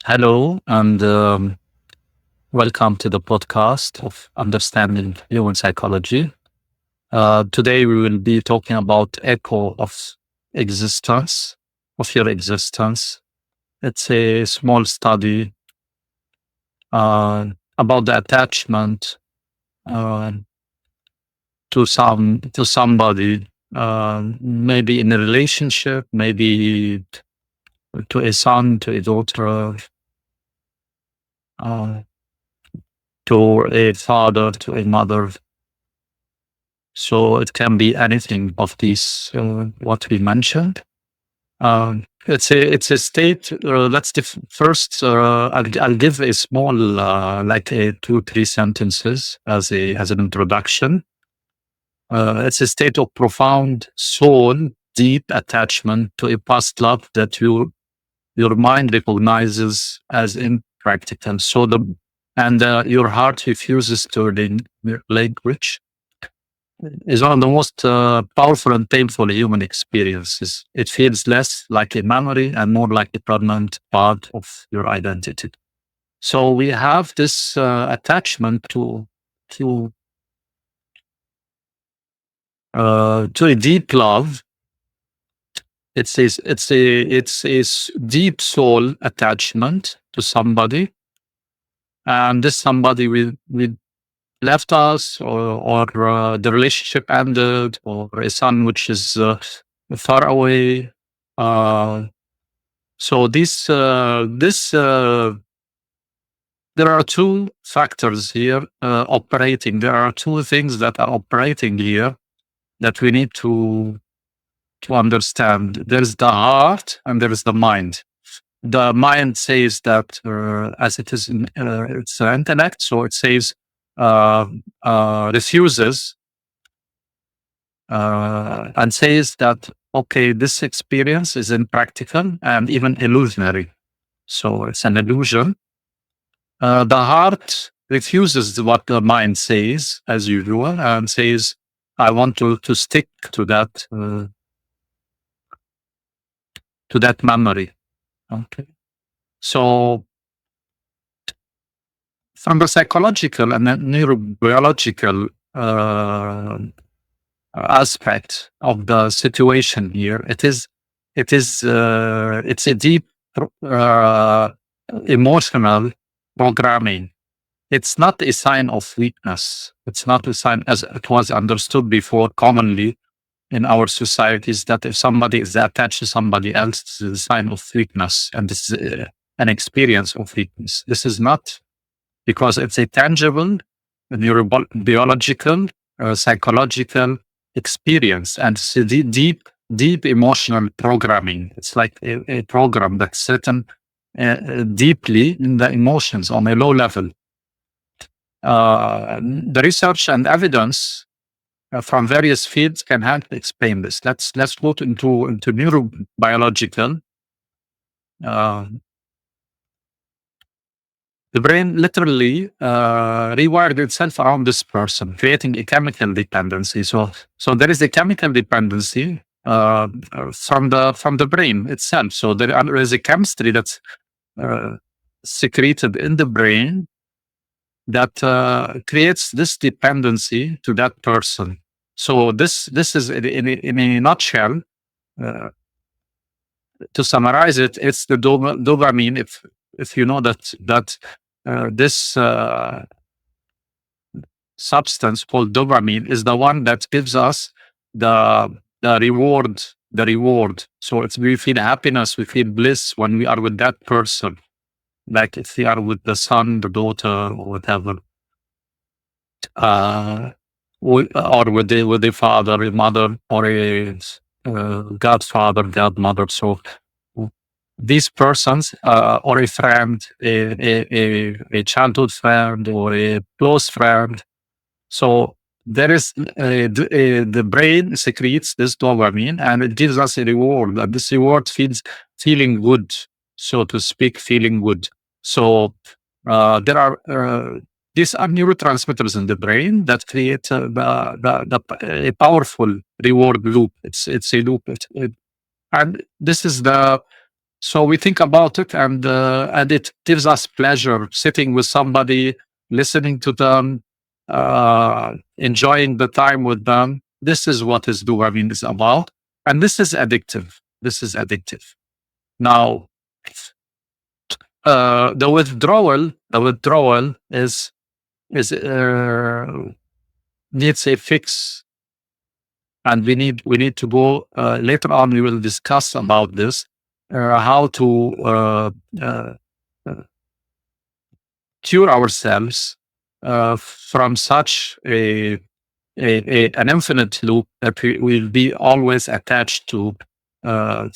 Hello, and welcome to the podcast of Understanding Human Psychology. Today, we will be talking about echo of existence, of your existence. It's a small study uh, about the attachment uh, to somebody, maybe in a relationship, maybe to a son, to a daughter, uh, to a father, to a mother. So it can be anything of these what we mentioned. It's a state. First. I'll give a small like a 2 3 sentences as an introduction. It's a state of profound soul, deep attachment to a past love that your mind recognizes as impractical. Your heart refuses to relinquish is one of the most powerful and painful human experiences. It feels less like a memory and more like a permanent part of your identity. So we have this attachment to to a deep love. It's a deep soul attachment to somebody, and this somebody will left us, or the relationship ended, or a son which is far away. Uh, so there are two factors here operating. There are two things that are operating here that we need to understand. There's the heart and there is the mind. The mind says that as it is, it's an intellect, so it says uh, refuses and says that, okay, this experience is impractical and even illusionary. So it's an illusion. The heart refuses what the mind says, as usual, and says, I want to stick to that memory. Okay. So from the psychological and the neurobiological aspect of the situation here, it's a deep uh, emotional programming. It's not a sign of weakness. It's not a sign, as it was understood before commonly in our societies, that if somebody is attached to somebody else, it's a sign of weakness, and this is an experience of weakness. This is not, because it's a tangible, neurobiological, psychological experience, and it's a deep emotional programming. It's like a program that's written deeply in the emotions on a low level. The research and evidence from various fields can help explain this. Let's go into neurobiological. Uh, the brain literally rewired itself around this person, creating a chemical dependency. So there is a chemical dependency from the brain itself. So there is a chemistry that's uh, secreted in the brain that creates this dependency to that person. So this is in a nutshell. Uh, to summarize it, it's the dopamine. If you know that this substance called dopamine is the one that gives us the the reward. The reward. So we feel happiness, we feel bliss when we are with that person. Like if we are with the son, the daughter, or whatever. uh, or with the father, a mother, or a godfather, godmother. So these persons, or a friend, a childhood friend, or a close friend. So there is the brain secretes this dopamine, and it gives us a reward, and this reward feels feeling good, so to speak, feeling good. So there are these are neurotransmitters in the brain that create a powerful reward loop. It's a loop, and this is the So we think about it, and it gives us pleasure sitting with somebody, listening to them, enjoying the time with them. This is what is dopamine is about, and this is addictive. This is addictive. Now, the withdrawal is needs a fix, and we need to go later on. We will discuss about this, how to uh, cure ourselves from such an infinite loop that we will be always attached to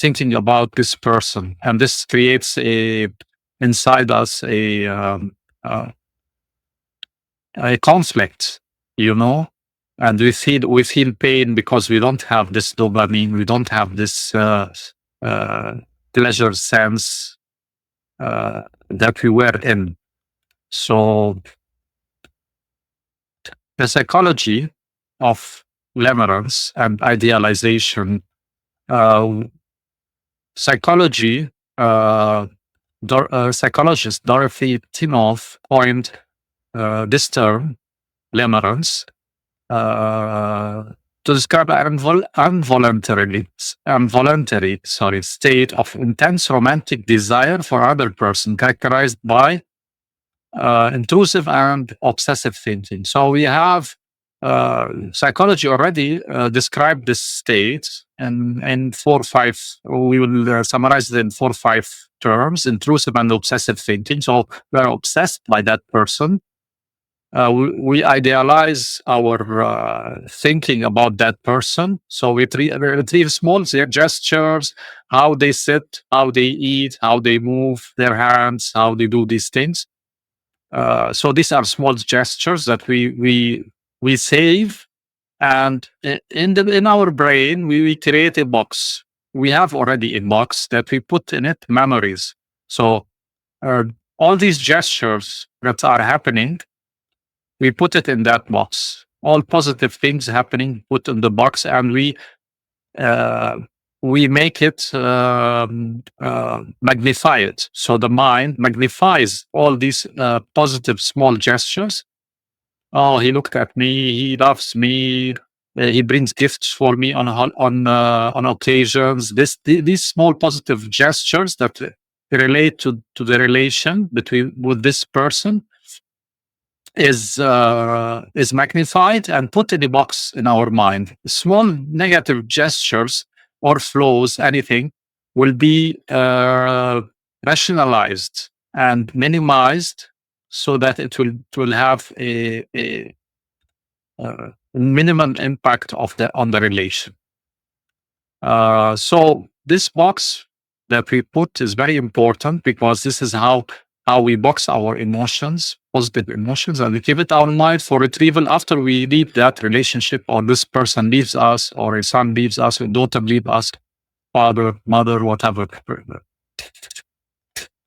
thinking about this person, and this creates inside us uh, a conflict, you know, and we feel pain because we don't have this dopamine, we don't have this uh, pleasure sense that we were in. So the psychology of limerence and idealization, uh, psychology, psychologist Dorothy Tinoff coined this term, limerence, uh, to describe an involuntary state of intense romantic desire for other person, characterized by intrusive and obsessive thinking. So we have psychology already described this state in 4 or 5. We will summarize it in 4 or 5 terms: intrusive and obsessive thinking. So we're obsessed by that person. We idealize our thinking about that person. So we retrieve small gestures, how they sit, how they eat, how they move their hands, how they do these things. So these are small gestures that we save, and in our brain we create a box. We have already a box that we put in it memories. So uh, all these gestures that are happening, we put it in that box. All positive things happening, put in the box, and uh, we make it magnify it. So the mind magnifies all these positive small gestures. Oh, he looked at me. He loves me. He brings gifts for me on occasions. These small positive gestures that relate to the relation between with this person is magnified and put in a box in our mind. Small negative gestures or flows, anything, will be rationalized and minimized so that it will have a minimum impact on the relation. So this box that we put is very important, because this is how we box our emotions, positive emotions, and we keep it our mind for retrieval after we leave that relationship, or this person leaves us, or a son leaves us, a daughter leaves us, father, mother, whatever.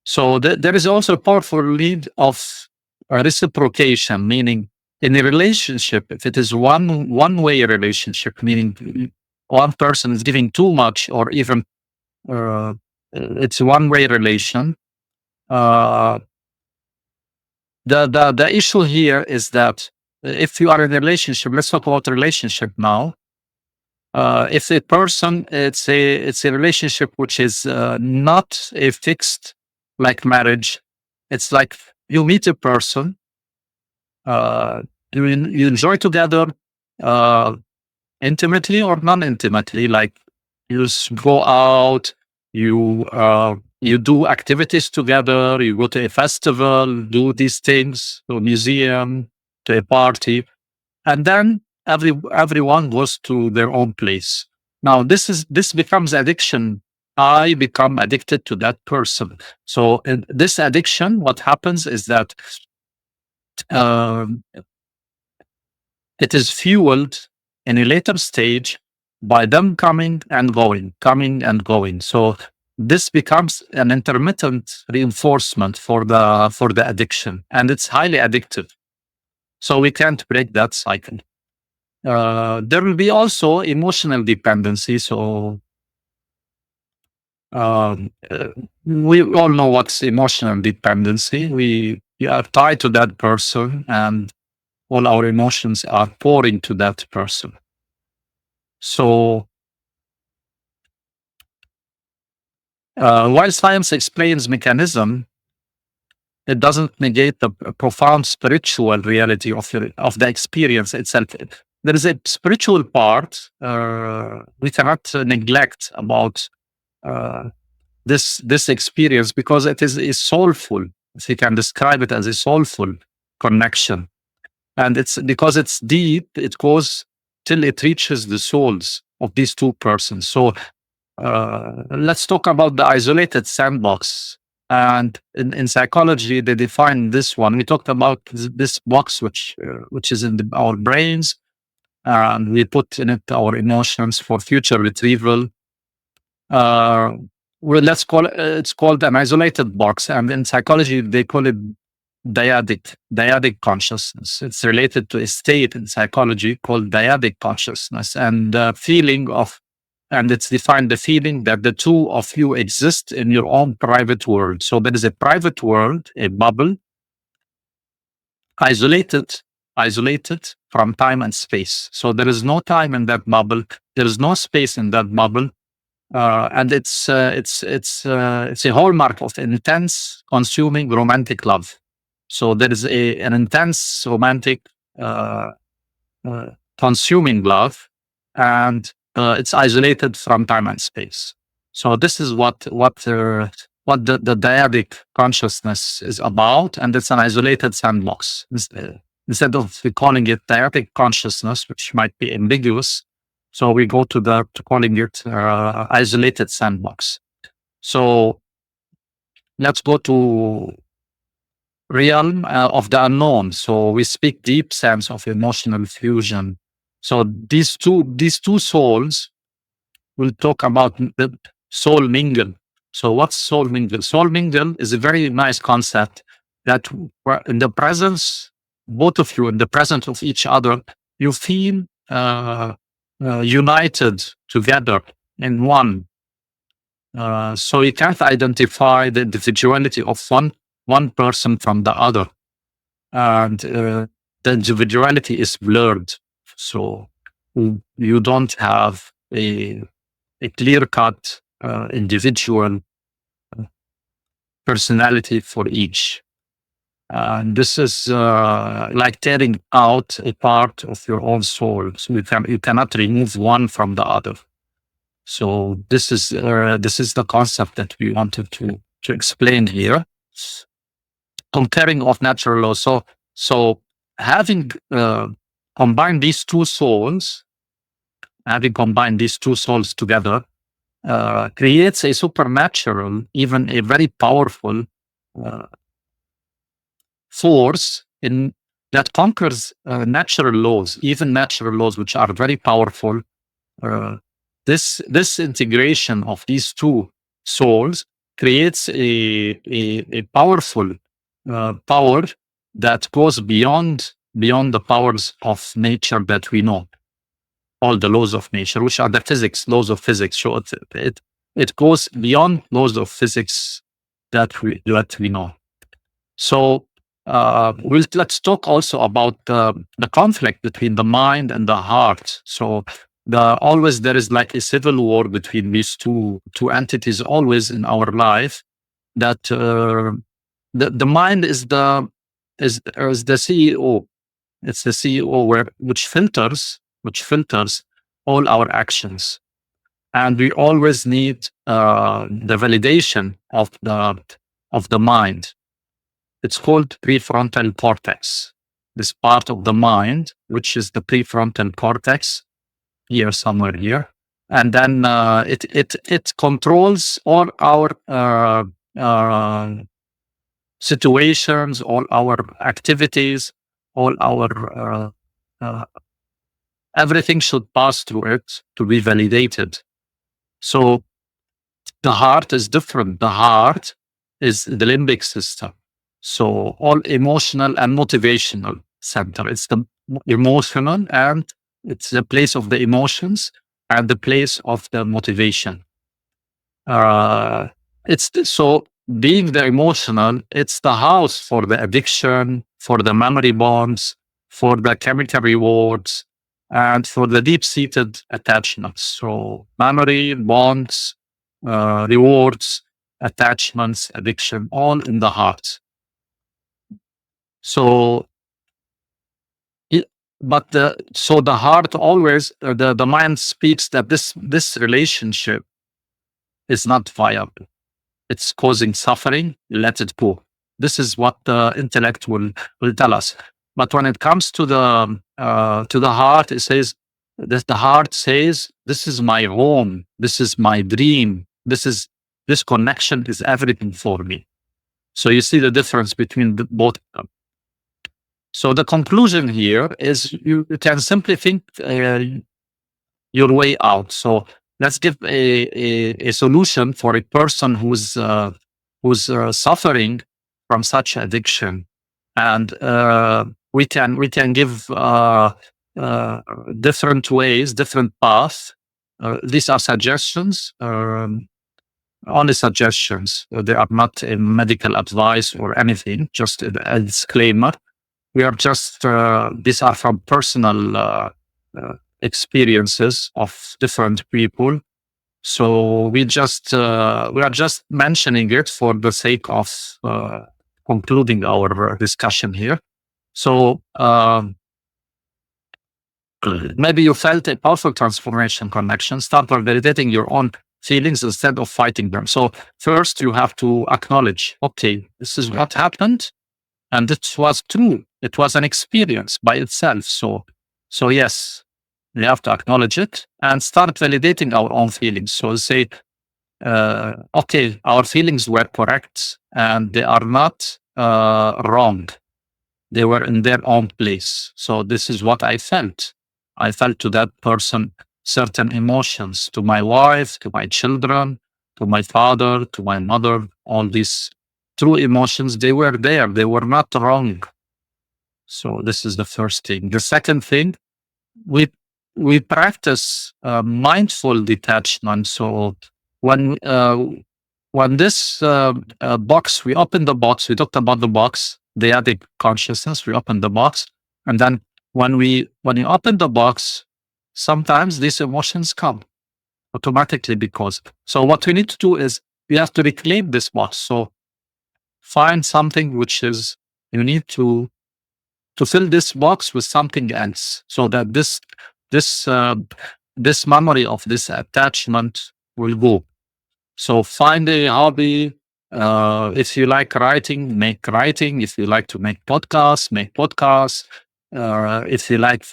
So there is also a powerful lead of reciprocation, meaning in a relationship, if it is one way relationship, meaning one person is giving too much, or even uh, it's one way relation. Uh, the issue here is that if you are in a relationship, let's talk about relationship now. If a person, it's a relationship which is not a fixed like marriage. It's like you meet a person, uh, you enjoy together, uh, intimately or non-intimately. Like you go out, you do activities together, you go to a festival, do these things, to a museum, to a party, and then everyone goes to their own place. Now this becomes addiction. I become addicted to that person. So in this addiction, what happens is that um, it is fueled in a later stage by them coming and going, coming and going. So this becomes an intermittent reinforcement for the addiction, and it's highly addictive. So we can't break that cycle. There will be also emotional dependency. So We all know what's emotional dependency. We are tied to that person, and all our emotions are pouring to that person. So, while science explains mechanism, it doesn't negate the profound spiritual reality of the experience itself. There is a spiritual part we cannot neglect about uh, this experience, because it is soulful. If you can describe it as a soulful connection, and it's because it's deep, it goes till it reaches the souls of these two persons. So let's talk about the isolated sandbox. And in psychology, they define this one. We talked about this box, which is in our brains, and we put in it our emotions for future retrieval. Uh, well, let's call it, it's called an isolated box, and in psychology, they call it dyadic consciousness. It's related to a state in psychology called dyadic consciousness, and feeling of, and it's defined the feeling that the two of you exist in your own private world. So there is a private world, a bubble, isolated, isolated from time and space. So there is no time in that bubble. There is no space in that bubble. And it's a hallmark of intense, consuming romantic love. So there is an intense romantic, uh, uh, consuming love, and it's isolated from time and space. So this is what the dyadic consciousness is about, and it's an isolated sandbox. Instead of calling it dyadic consciousness, which might be ambiguous, so we go to calling it isolated sandbox. So let's go to realm of the unknown. So we speak deep sense of emotional fusion. So these two souls will talk about the soul mingle. So what's soul mingle? Soul mingle is a very nice concept that in the presence, both of you in the presence of each other, you feel united together in one. So you can't identify the individuality of one person from the other, and the individuality is blurred. So you don't have a clear cut individual personality for each. And this is like tearing out a part of your own soul. So you cannot remove one from the other. So this is the concept that we wanted to explain here. Comparing of natural laws. So having combined these two souls, having combined these two souls together, creates a supernatural, even a very powerful uh, force in that conquers natural laws, even natural laws which are very powerful. Uh, this integration of these two souls creates a powerful power that goes beyond the powers of nature that we know, all the laws of nature, which are the laws of physics. So it goes beyond laws of physics that we know. So let's talk also about the conflict between the mind and the heart. So always there is like a civil war between these two entities always in our life. That the mind is the CEO. It's the CEO which filters all our actions, and we always need the validation of the mind. It's called prefrontal cortex. This part of the mind, which is the prefrontal cortex, here somewhere here, and then it controls all our situations, all our activities, all our uh, everything should pass through it to be validated. So the heart is different. The heart is the limbic system. So all emotional and motivational center. It's the emotional, and it's the place of the emotions and the place of the motivation. Uh, so being the emotional, it's the house for the addiction, for the memory bonds, for the chemical rewards, and for the deep seated attachments. So memory, bonds, rewards, attachments, addiction, all in the heart. So, it, but the heart always, the mind speaks that this relationship is not viable. It's causing suffering, let it go. This is what the intellect will tell us. But when it comes to the heart, it says that the heart says, "This is my home. This is my dream. This connection is everything for me." So you see the difference between both of them. So the conclusion here is you can simply think your way out. So let's give a solution for a person who's suffering from such addiction, and we can give uh, different ways, different paths. These are suggestions, only suggestions. They are not a medical advice or anything. Just a disclaimer. We are just these are from personal uh, experiences of different people. So we are just mentioning it for the sake of concluding our discussion here. So maybe you felt a powerful transformation connection. Start by validating your own feelings instead of fighting them. So first you have to acknowledge, okay, this is what happened, and it was true. It was an experience by itself. So yes, we have to acknowledge it and start validating our own feelings. So say, okay, our feelings were correct and they are not wrong. They were in their own place. So this is what I felt. I felt to that person certain emotions, to my wife, to my children, to my father, to my mother, all these true emotions, they were there. They were not wrong. So this is the first thing. The second thing, we we practice mindful detachment. So when uh, when this box, we open the box. We talked about the box, the addict consciousness. We open the box, and then when you open the box, sometimes these emotions come automatically because. So what we need to do is we have to reclaim this box. So find something which is you need to fill this box with something else so that this this memory of this attachment will go. So find a hobby. If you like writing, make writing. If you like to make podcasts, make podcasts. If you like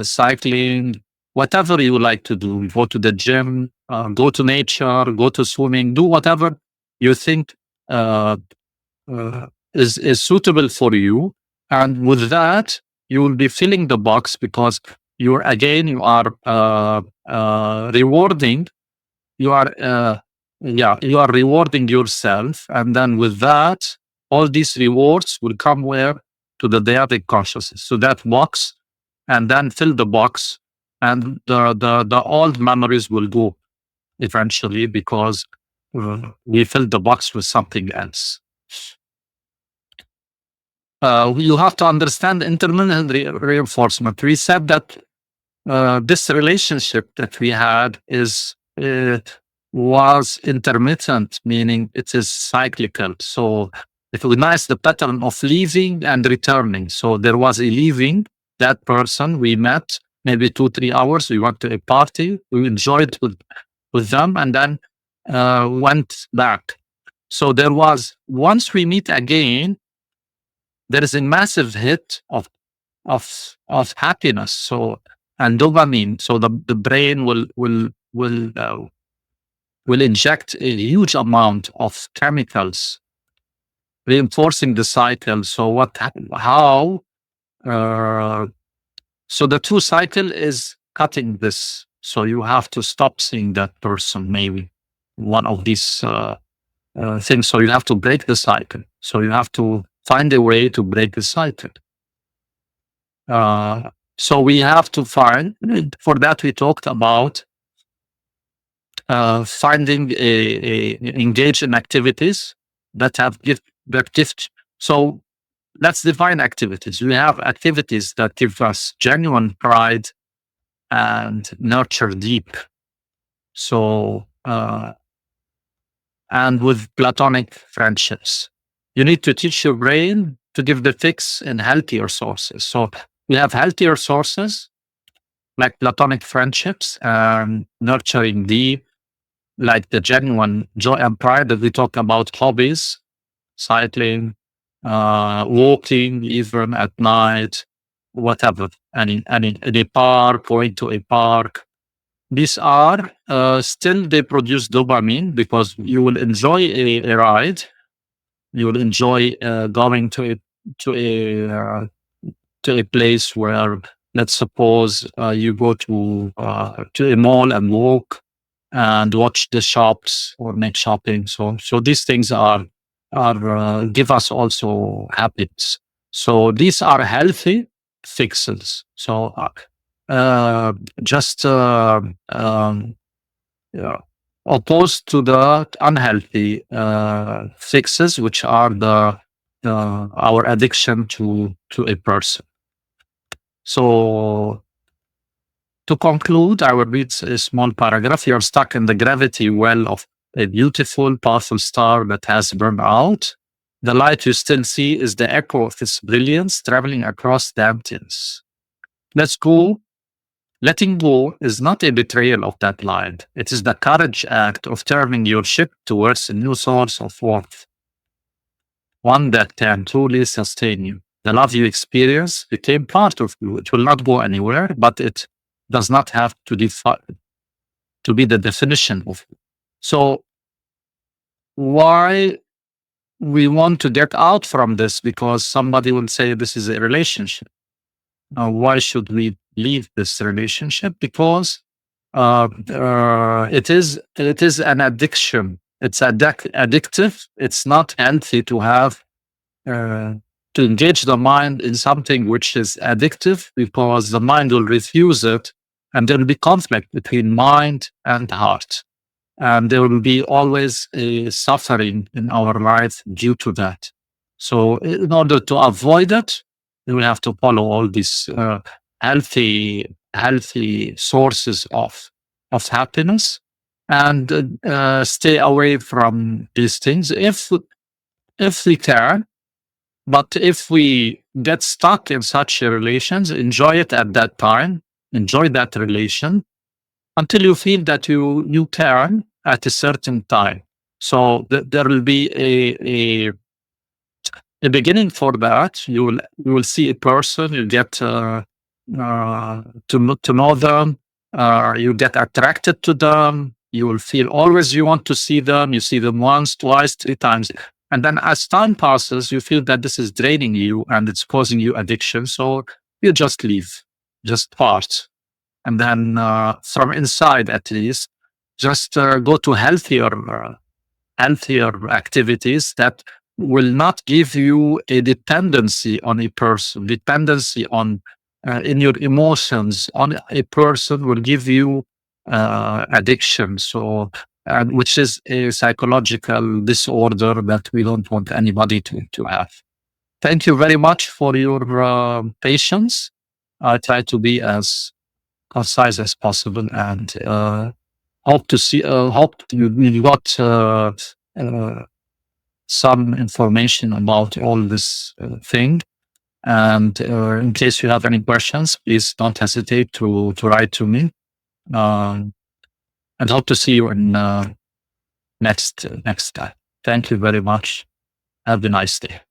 cycling, whatever you like to do, go to the gym, go to nature, go to swimming, do whatever you think uh, is suitable for you. And with that, you will be filling the box because you are rewarding, you are, you are rewarding yourself. And then with that, all these rewards will come where? To the dyadic consciousness, to that box, and then fill the box. And the old memories will go eventually because we filled the box with something else. You have to understand intermittent reinforcement. We said that this relationship that we had is was intermittent, meaning it is cyclical. So it recognize the pattern of leaving and returning. So there was a leaving, that person we met maybe 2 3 hours. We went to a party, we enjoyed with them, and then went back. So there was once we meet again, there is a massive hit of happiness. So and dopamine. So the brain will inject a huge amount of chemicals, reinforcing the cycle. So what happened? How? Uh, so the true cycle is cutting this. So you have to stop seeing that person. Maybe one of these things. So you have to break the cycle. So you have to find a way to break the cycle. So we have to find, for that we talked about finding engage in activities that have gift. So let's define activities. We have activities that give us genuine pride and nurture deep. So, and with platonic friendships, you need to teach your brain to give the fix in healthier sources. So we have healthier sources like platonic friendships and nurturing deep, like the genuine joy and pride that we talk about, hobbies, cycling, walking, even at night, whatever, any park, going to a park. These are still they produce dopamine because you will enjoy a ride. You will enjoy going to a uh, to a place where, let's suppose, you go to a mall and walk and watch the shops or make shopping. So these things are give us also habits. So these are healthy fixes. So just yeah, opposed to the unhealthy fixes, which are the our addiction to a person. So to conclude, I will read a small paragraph. You're stuck in the gravity well of a beautiful, powerful star that has burned out. The light you still see is the echo of its brilliance traveling across the emptiness. Let's go. Letting go is not a betrayal of that light. It is the courage act of turning your ship towards a new source of warmth, one that can truly sustain you. The love you experience became part of you. It will not go anywhere, but it does not have to be the definition of you. So why we want to get out from this? Because somebody will say this is a relationship. Why should we leave this relationship? Because it is an addiction. It's addictive. It's not healthy to have uh, to engage the mind in something which is addictive, because the mind will refuse it, and there will be conflict between mind and heart, and there will be always a suffering in our life due to that. So, in order to avoid it, we will have to follow all these healthy sources of happiness, and stay away from these things if we can. But if we get stuck in such relations, enjoy it at that time, enjoy that relation until you feel that you can at a certain time. So there will be a beginning for that. You will see a person, you get to know them, you get attracted to them. You will feel always you want to see them. You see them once, twice, three times, and then as time passes, you feel that this is draining you and it's causing you addiction. So you just leave, just part, and then from inside at least, just go to healthier activities that will not give you a dependency on a person, dependency on in your emotions on a person will give you addiction. So, and which is a psychological disorder that we don't want anybody to have. Thank you very much for your patience. I try to be as concise as possible, and hope you got some information about all this thing. And in case you have any questions, please don't hesitate to write to me. Um, and hope to see you in next time. Thank you very much. Have a nice day.